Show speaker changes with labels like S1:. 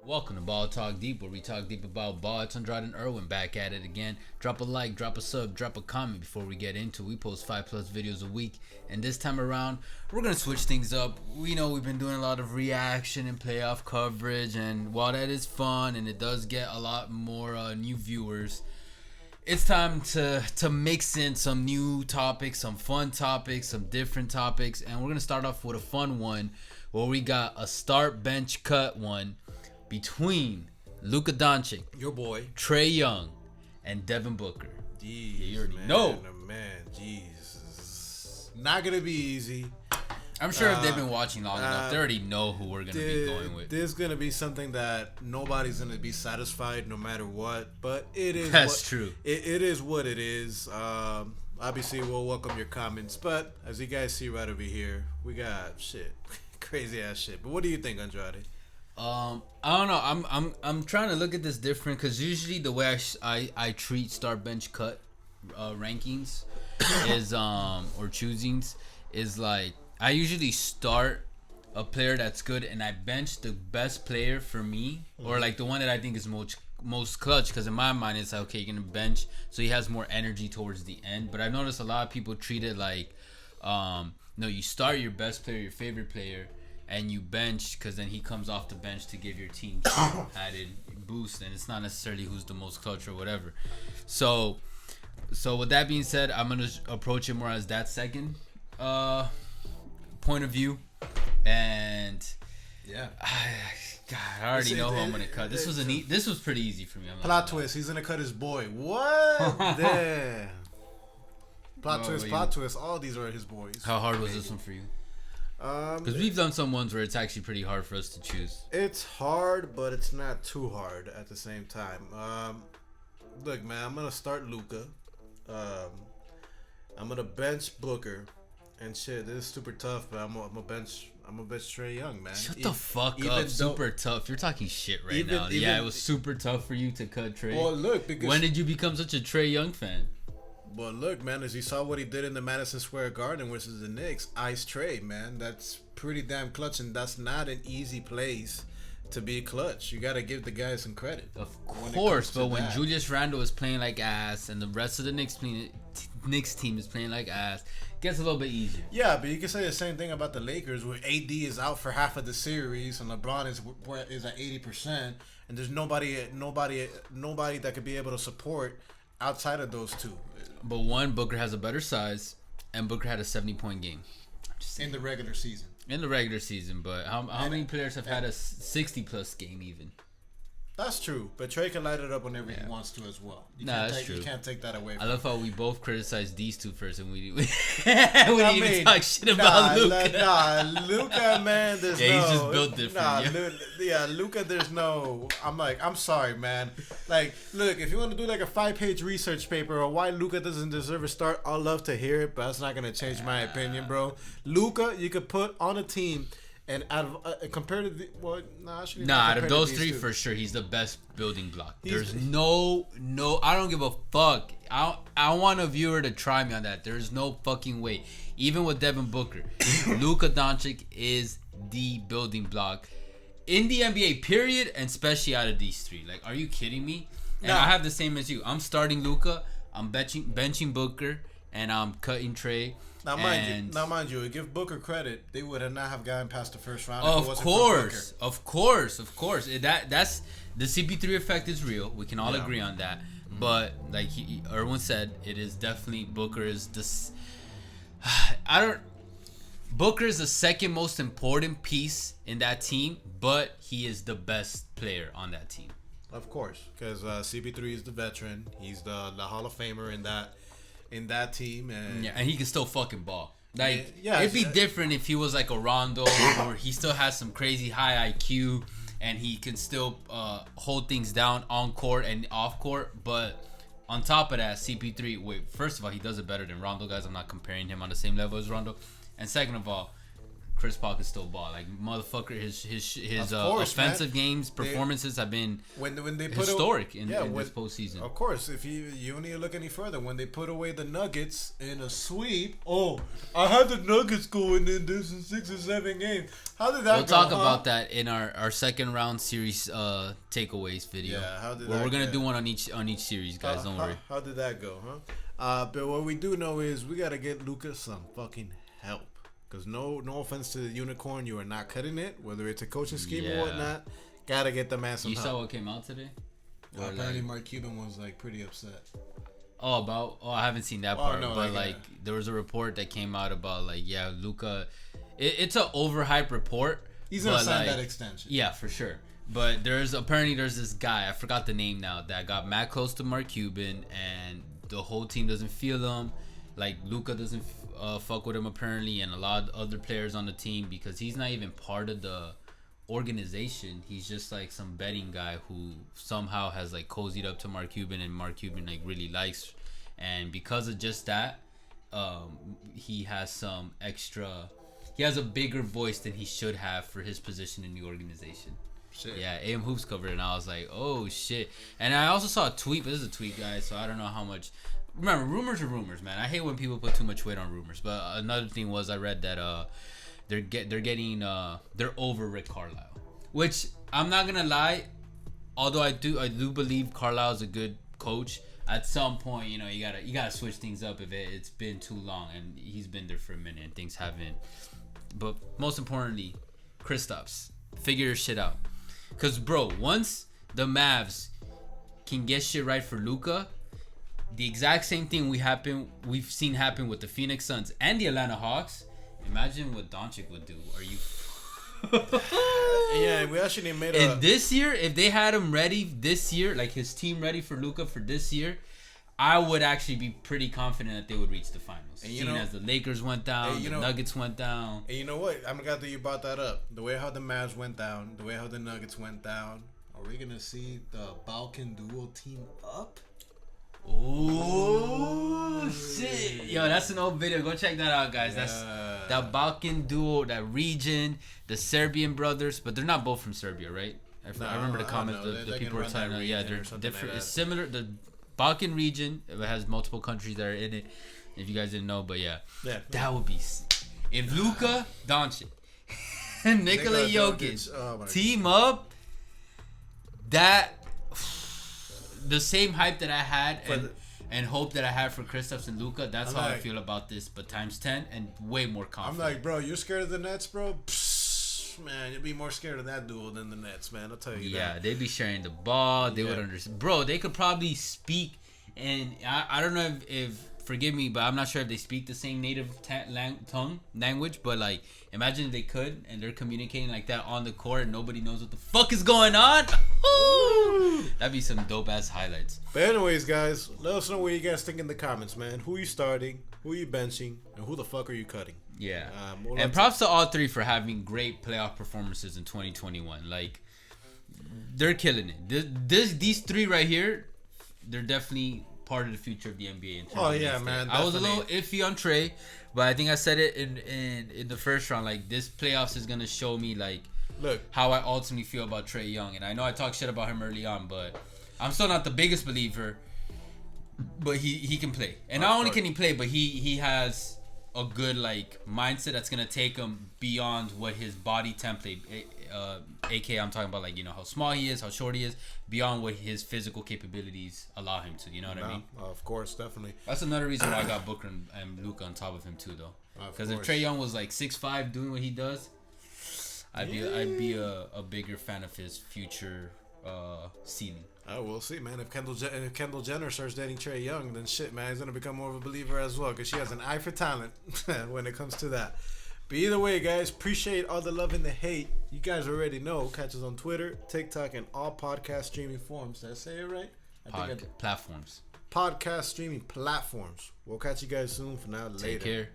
S1: Welcome to Ball Talk Deep, where we talk deep about ball. It's Andrade and Irwin back at it again. Drop a like, drop a sub, drop a comment before we get into it. We post 5+ videos a week, and this time around, we're going to switch things up. We know we've been doing a lot of reaction and playoff coverage, and while that is fun and it does get a lot more new viewers, it's time to mix in some new topics, some fun topics, some different topics, and we're going to start off with a fun one where we got a start bench cut one between Luka Doncic,
S2: your boy,
S1: Trae Young, and Devin Booker.
S2: Jeez,
S1: you already
S2: man,
S1: know.
S2: Man, Jesus. Not going to be easy.
S1: I'm sure if they've been watching long enough, they already know who we're going to be going with.
S2: There's going to be something that nobody's going to be satisfied no matter what, but it is
S1: That's true.
S2: It is what it is. Obviously, we'll welcome your comments, but as you guys see right over here, we got shit. Crazy ass shit. But what do you think, Andrade?
S1: I don't know. I'm trying to look at this different because usually the way I treat start bench cut rankings is or choosings is like I usually start a player that's good and I bench the best player for me or like the one that I think is most clutch, because in my mind it's like, okay, you're gonna bench so he has more energy towards the end. But I've noticed a lot of people treat it like no, you start your best player, your favorite player, and you bench because then he comes off the bench to give your team added boost, and it's not necessarily who's the most clutch or whatever. So with that being said, I'm gonna approach it more as that second point of view, and
S2: yeah,
S1: God, I already know who I'm gonna cut. This was pretty easy for me.
S2: Plot twist: he's gonna cut his boy. What? Damn. Plot twist. All these are his boys.
S1: How hard was this one for you? Because we've done some ones where it's actually pretty hard for us to choose.
S2: It's hard, but it's not too hard at the same time. Look, man, I'm gonna start Luka. I'm gonna bench Booker, and shit. This is super tough, but I'm gonna bench Trae Young, man.
S1: Shut the fuck up. Super tough. You're talking shit right now. Yeah, it was super tough for you to cut Trae.
S2: Well, look, because
S1: when did you become such a Trae Young fan?
S2: Well, look, man, as you saw what he did in the Madison Square Garden versus the Knicks, ice trade, man. That's pretty damn clutch, and that's not an easy place to be clutch. You got to give the guy some credit.
S1: Of course, but when Julius Randle is playing like ass and the rest of the Knicks team is playing like ass, it gets a little bit easier.
S2: Yeah, but you can say the same thing about the Lakers, where AD is out for half of the series and LeBron is at 80%, and there's nobody that could be able to support outside of those two.
S1: But one, Booker has a better size, and Booker had a 70-point game.
S2: In the regular season.
S1: In the regular season, but how many players have had a 60-plus game even?
S2: That's true, but Trae can light it up whenever he wants to as well.
S1: That's true.
S2: You can't take that away from him.
S1: I love how we both criticized these two first, and we didn't even talk shit about Luka.
S2: Luka, man, he's
S1: just built different.
S2: Luka, there's no. I'm sorry, man. Like, look, if you want to do like a 5-page research paper on why Luka doesn't deserve a start, I'd love to hear it, but that's not gonna change my opinion, bro. Luka, you could put on a team. And out of compared to out
S1: of those three, for sure, he's the best building block. There's no, I don't give a fuck. I want a viewer to try me on that. There's no fucking way. Even with Devin Booker, Luka Doncic is the building block in the NBA, period, and especially out of these three. Like, are you kidding me? And I have the same as you. I'm starting Luka. I'm benching Booker, and I'm cutting Trae.
S2: Now, mind you, give Booker credit, they would not have gotten past the first round.
S1: Of course. That's the CP3 effect is real. We can all agree on that. Mm-hmm. But like Irwin said, it is definitely Booker is this. Booker is the second most important piece in that team, but he is the best player on that team.
S2: Of course, because CP3 is the veteran. He's the Hall of Famer in that team, and
S1: he can still fucking ball. Like, it'd be different if he was like a Rondo, or he still has some crazy high IQ, and he can still hold things down on court and off court. But on top of that, CP3, first of all, he does it better than Rondo, guys. I'm not comparing him on the same level as Rondo. And second of all, Chris Paul could still ball. Like motherfucker, his
S2: course,
S1: offensive games performances have been
S2: when they put
S1: historic in this postseason.
S2: Of course, if you don't need to look any further, when they put away the Nuggets in a sweep. Oh, I had the Nuggets going in this in 6 or 7 games. How did that go?
S1: We'll talk about that in our second round series takeaways video.
S2: Yeah, how did
S1: we're gonna do one on each series, guys. Don't worry.
S2: How did that go, huh? But what we do know is we gotta get Luka some fucking help. Because no offense to the unicorn, you are not cutting it. Whether it's a coaching scheme or whatnot, gotta get the man some help.
S1: You saw what came out today?
S2: Apparently, Mark Cuban was like pretty upset.
S1: I haven't seen that part. No, but there was a report that came out about Luka. It's an overhyped report.
S2: He's gonna sign that extension.
S1: Yeah, for sure. But there's this guy, I forgot the name now, that got mad close to Mark Cuban, and the whole team doesn't feel him. Like Luka doesn't fuck with him apparently, and a lot of other players on the team, because he's not even part of the organization. He's just like some betting guy who somehow has like cozied up to Mark Cuban, and Mark Cuban like really likes, and because of just that, he has a bigger voice than he should have for his position in the organization. Shit. Yeah, AM Hoops covered it, and I was like, oh shit. And I also saw a tweet, but this is a tweet, guys, so I don't know how much. Remember, rumors are rumors, man. I hate when people put too much weight on rumors. But another thing was, I read that they're over Rick Carlisle, which I'm not gonna lie. Although I do believe Carlisle is a good coach. At some point, you gotta switch things up if it's been too long, and he's been there for a minute and things haven't. But most importantly, Kristaps, figure your shit out. Cause bro, once the Mavs can get shit right for Luka, the exact same thing we've seen happen with the Phoenix Suns and the Atlanta Hawks. Imagine what Doncic would do. Are you?
S2: Yeah, we actually made
S1: And this year, if they had him ready this year, like his team ready for Luka for this year, I would actually be pretty confident that they would reach the finals. And seeing as the Lakers went down, the Nuggets went down.
S2: And you know what? I'm glad that you brought that up. The way how the Mavs went down, the way how the Nuggets went down. Are we gonna see the Balkan duo team up?
S1: Oh shit! Yo, that's an old video. Go check that out, guys. That's that Balkan duo, that region, the Serbian brothers, but they're not both from Serbia, right? I remember the comments. The people were telling me, they're different. Like it's similar. The Balkan region, it has multiple countries that are in it. If you guys didn't know, but that would be if Luka Doncic and Nikola Jokic team up. That. The same hype that I had and hope that I had for Kristaps and Luka, that's how I feel about this, but times 10 and way more confident.
S2: I'm like, bro, you're scared of the Nets, bro? Psst, man, you'd be more scared of that duo than the Nets, man. I'll tell you that.
S1: Yeah, they'd be sharing the ball. They would understand. Bro, they could probably speak, and I don't know if forgive me, but I'm not sure if they speak the same native language, but like, imagine if they could, and they're communicating like that on the court, and nobody knows what the fuck is going on. That'd be some dope ass highlights.
S2: But anyways, guys, let us know what you guys think in the comments, man. Who you starting? Who you benching? And who the fuck are you cutting?
S1: Yeah. And props to all three for having great playoff performances in 2021. Like, they're killing it. These three right here, they're definitely part of the future of the NBA.
S2: Oh yeah, man.
S1: I was a little iffy on Trae, but I think I said it in the first round. Like, this playoffs is gonna show me how I ultimately feel about Trae Young. And I know I talked shit about him early on, but I'm still not the biggest believer. But he can play, and not only can he play, but he has a good mindset that's gonna take him beyond what his body template. AK, I'm talking about how small he is, how short he is, beyond what his physical capabilities allow him to. You know what I mean?
S2: Of course, definitely.
S1: That's another reason why I got Booker and Luka on top of him too, though. Because if Trae Young was 6'5", doing what he does, I'd be a bigger fan of his future ceiling.
S2: Oh, we'll see, man. If Kendall Jenner starts dating Trae Young, then shit, man, he's gonna become more of a believer as well, because she has an eye for talent when it comes to that. But either way, guys, appreciate all the love and the hate. You guys already know. Catch us on Twitter, TikTok, and all podcast streaming forums. Did I say it right?
S1: Platforms.
S2: Podcast streaming platforms. We'll catch you guys soon. For now, later.
S1: Take care.